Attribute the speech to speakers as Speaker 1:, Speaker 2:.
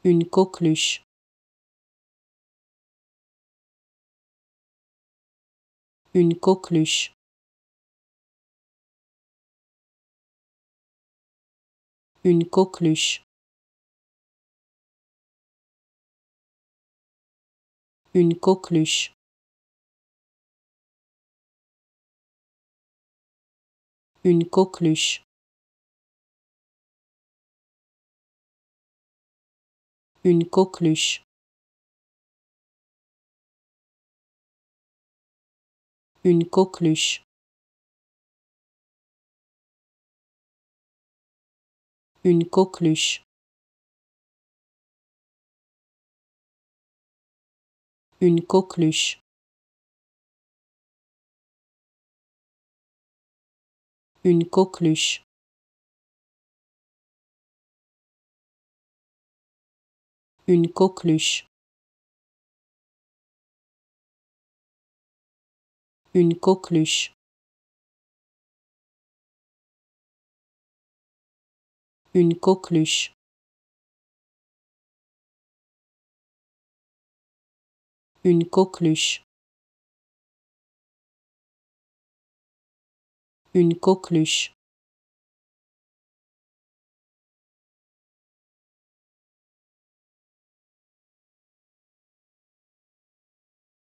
Speaker 1: Une coqueluche. Une coqueluche. Une coqueluche. Une coqueluche. Une coqueluche. Une coqueluche. Une coqueluche. Une coqueluche. Une coqueluche. Une coqueluche. Une coqueluche. Une coqueluche. Une coqueluche. Une coqueluche. Une coqueluche.